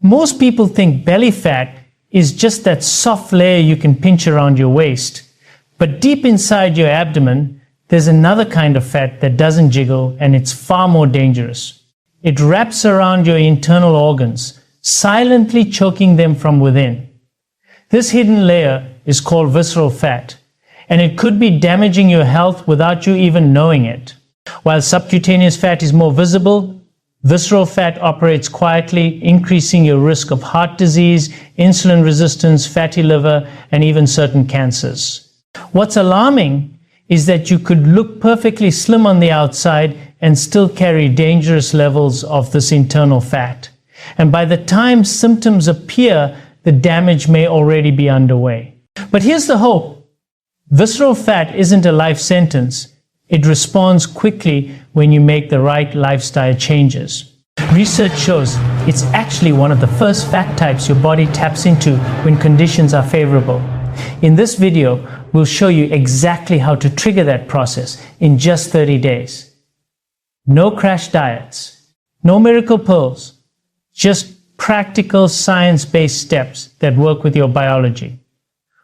Most people think belly fat is just that soft layer you can pinch around your waist. But deep inside your abdomen, there's another kind of fat that doesn't jiggle, and it's far more dangerous. It wraps around your internal organs, silently choking them from within. This hidden layer is called visceral fat, and it could be damaging your health without you even knowing it. While subcutaneous fat is more visible, visceral fat operates quietly, increasing your risk of heart disease, insulin resistance, fatty liver, and even certain cancers. What's alarming is that you could look perfectly slim on the outside and still carry dangerous levels of this internal fat. And by the time symptoms appear, the damage may already be underway. But here's the hope. Visceral fat isn't a life sentence. It responds quickly when you make the right lifestyle changes. Research shows it's actually one of the first fat types your body taps into when conditions are favorable. In this video, we'll show you exactly how to trigger that process in just 30 days. No crash diets, no miracle pills, just practical science-based steps that work with your biology.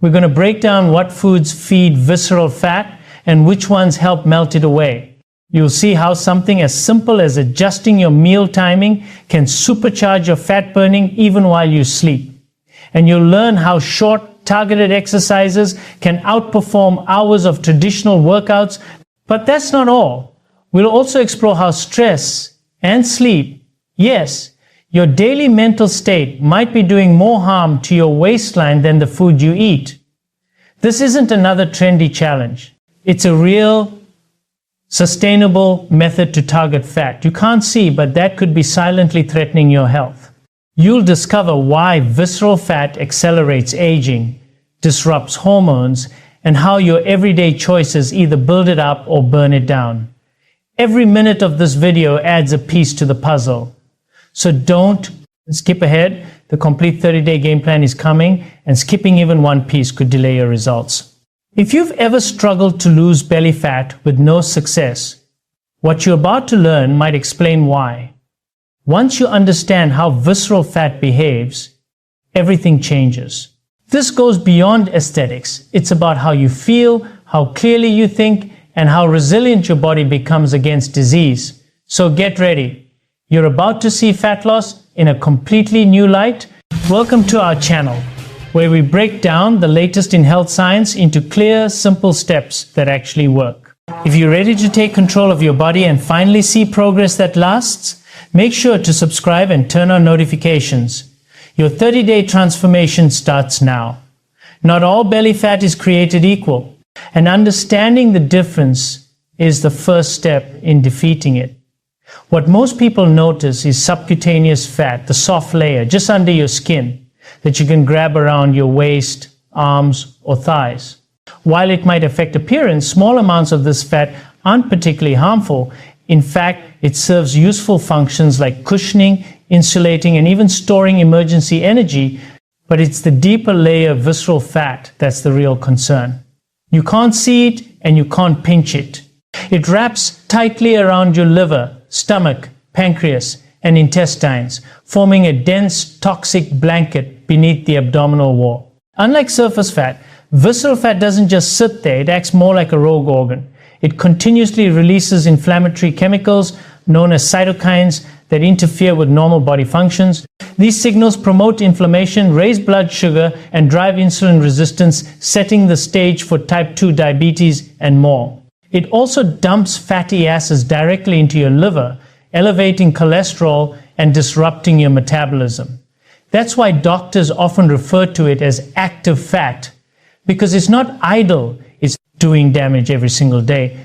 We're going to break down what foods feed visceral fat and which ones help melt it away. You'll see how something as simple as adjusting your meal timing can supercharge your fat burning even while you sleep. And you'll learn how short, targeted exercises can outperform hours of traditional workouts. But that's not all. We'll also explore how stress and sleep, yes, your daily mental state might be doing more harm to your waistline than the food you eat. This isn't another trendy challenge. It's a real, sustainable method to target fat. You can't see, but that could be silently threatening your health. You'll discover why visceral fat accelerates aging, disrupts hormones, and how your everyday choices either build it up or burn it down. Every minute of this video adds a piece to the puzzle. So don't skip ahead. The complete 30-day game plan is coming, and skipping even one piece could delay your results. If you've ever struggled to lose belly fat with no success, what you're about to learn might explain why. Once you understand how visceral fat behaves, everything changes. This goes beyond aesthetics. It's about how you feel, how clearly you think, and how resilient your body becomes against disease. So get ready. You're about to see fat loss in a completely new light. Welcome to our channel, where we break down the latest in health science into clear, simple steps that actually work. If you're ready to take control of your body and finally see progress that lasts, make sure to subscribe and turn on notifications. Your 30-day transformation starts now. Not all belly fat is created equal, and understanding the difference is the first step in defeating it. What most people notice is subcutaneous fat, the soft layer just under your skin that you can grab around your waist, arms, or thighs. While it might affect appearance, small amounts of this fat aren't particularly harmful. In fact, it serves useful functions like cushioning, insulating, and even storing emergency energy. But it's the deeper layer of visceral fat that's the real concern. You can't see it and you can't pinch it. It wraps tightly around your liver, stomach, pancreas, and intestines, forming a dense, toxic blanket beneath the abdominal wall. Unlike surface fat, visceral fat doesn't just sit there, it acts more like a rogue organ. It continuously releases inflammatory chemicals known as cytokines that interfere with normal body functions. These signals promote inflammation, raise blood sugar, and drive insulin resistance, setting the stage for type 2 diabetes and more. It also dumps fatty acids directly into your liver, elevating cholesterol and disrupting your metabolism. That's why doctors often refer to it as active fat, because it's not idle, it's doing damage every single day.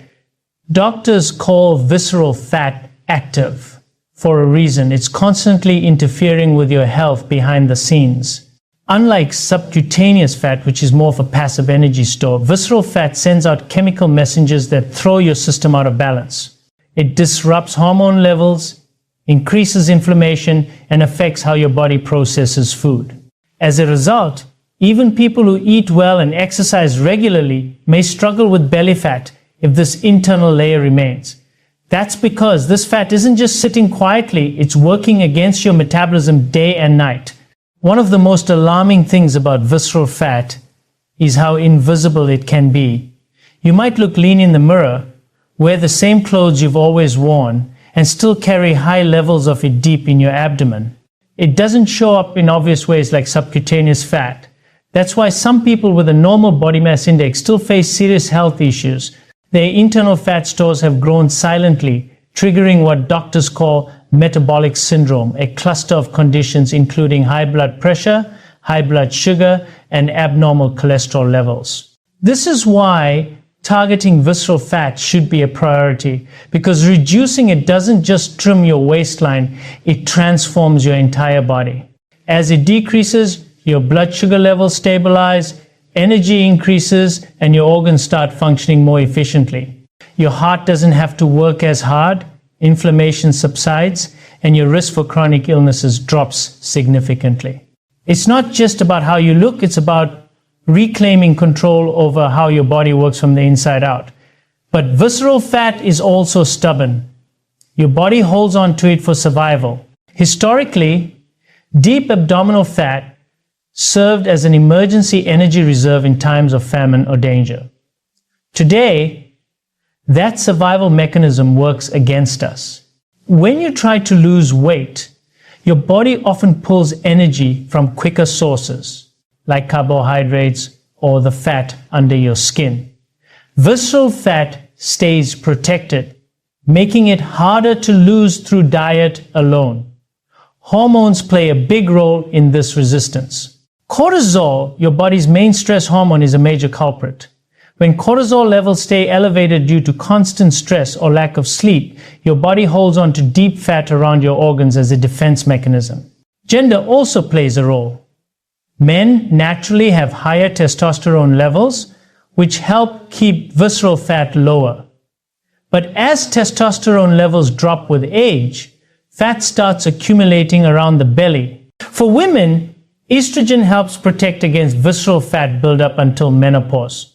Doctors call visceral fat active for a reason. It's constantly interfering with your health behind the scenes. Unlike subcutaneous fat, which is more of a passive energy store, visceral fat sends out chemical messages that throw your system out of balance. It disrupts hormone levels, increases inflammation, and affects how your body processes food. As a result, even people who eat well and exercise regularly may struggle with belly fat if this internal layer remains. That's because this fat isn't just sitting quietly, it's working against your metabolism day and night. One of the most alarming things about visceral fat is how invisible it can be. You might look lean in the mirror, wear the same clothes you've always worn, and still carry high levels of it deep in your abdomen. It doesn't show up in obvious ways like subcutaneous fat. That's why some people with a normal body mass index still face serious health issues. Their internal fat stores have grown silently, triggering what doctors call metabolic syndrome, a cluster of conditions including high blood pressure, high blood sugar, and abnormal cholesterol levels. This is why targeting visceral fat should be a priority, because reducing it doesn't just trim your waistline, it transforms your entire body. As it decreases, your blood sugar levels stabilize, energy increases, and your organs start functioning more efficiently. Your heart doesn't have to work as hard, inflammation subsides, and your risk for chronic illnesses drops significantly. It's not just about how you look, it's about reclaiming control over how your body works from the inside out. But visceral fat is also stubborn. Your body holds on to it for survival. Historically, deep abdominal fat served as an emergency energy reserve in times of famine or danger. Today, that survival mechanism works against us. When you try to lose weight, your body often pulls energy from quicker sources, like carbohydrates or the fat under your skin. Visceral fat stays protected, making it harder to lose through diet alone. Hormones play a big role in this resistance. Cortisol, your body's main stress hormone, is a major culprit. When cortisol levels stay elevated due to constant stress or lack of sleep, your body holds on to deep fat around your organs as a defense mechanism. Gender also plays a role. Men naturally have higher testosterone levels, which help keep visceral fat lower. But as testosterone levels drop with age, fat starts accumulating around the belly. For women, estrogen helps protect against visceral fat buildup until menopause.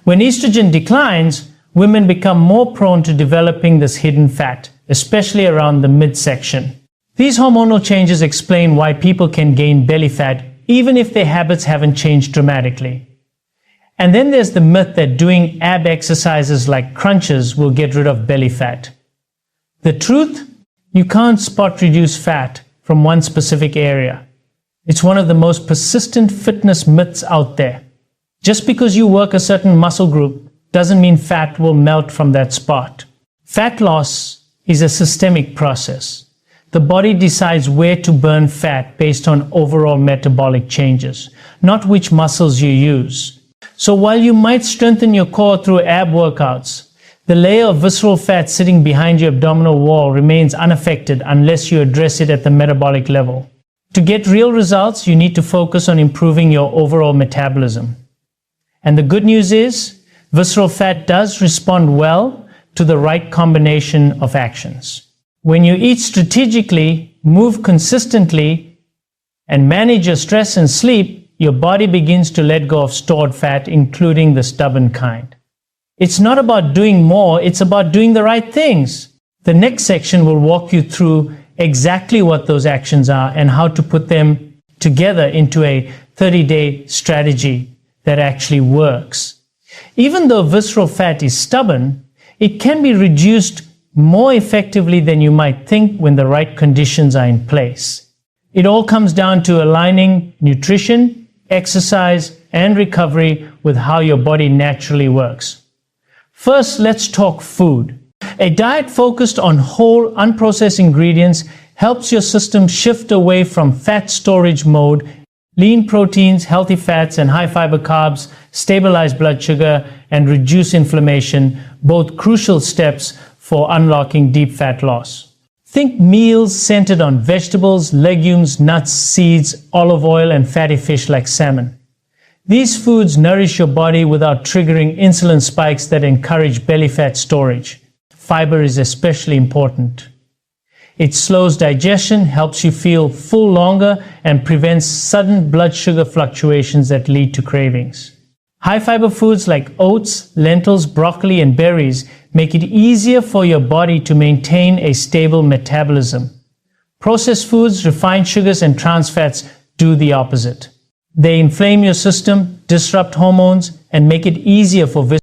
When estrogen declines, women become more prone to developing this hidden fat, especially around the midsection. These hormonal changes explain why people can gain belly fat even if their habits haven't changed dramatically. And then there's the myth that doing ab exercises like crunches will get rid of belly fat. The truth? You can't spot reduce fat from one specific area. It's one of the most persistent fitness myths out there. Just because you work a certain muscle group doesn't mean fat will melt from that spot. Fat loss is a systemic process. The body decides where to burn fat based on overall metabolic changes, not which muscles you use. So while you might strengthen your core through ab workouts, the layer of visceral fat sitting behind your abdominal wall remains unaffected unless you address it at the metabolic level. To get real results, you need to focus on improving your overall metabolism. And the good news is, visceral fat does respond well to the right combination of actions. When you eat strategically, move consistently, and manage your stress and sleep, your body begins to let go of stored fat, including the stubborn kind. It's not about doing more, it's about doing the right things. The next section will walk you through exactly what those actions are and how to put them together into a 30-day strategy that actually works. Even though visceral fat is stubborn, it can be reduced more effectively than you might think when the right conditions are in place. It all comes down to aligning nutrition, exercise, and recovery with how your body naturally works. First, let's talk food. A diet focused on whole, unprocessed ingredients helps your system shift away from fat storage mode. Lean proteins, healthy fats, and high fiber carbs stabilize blood sugar and reduce inflammation, both crucial steps for unlocking deep fat loss. Think meals centered on vegetables, legumes, nuts, seeds, olive oil, and fatty fish like salmon. These foods nourish your body without triggering insulin spikes that encourage belly fat storage. Fiber is especially important. It slows digestion, helps you feel full longer, and prevents sudden blood sugar fluctuations that lead to cravings. High fiber foods like oats, lentils, broccoli, and berries make it easier for your body to maintain a stable metabolism. Processed foods, refined sugars, and trans fats do the opposite. They inflame your system, disrupt hormones, and make it easier for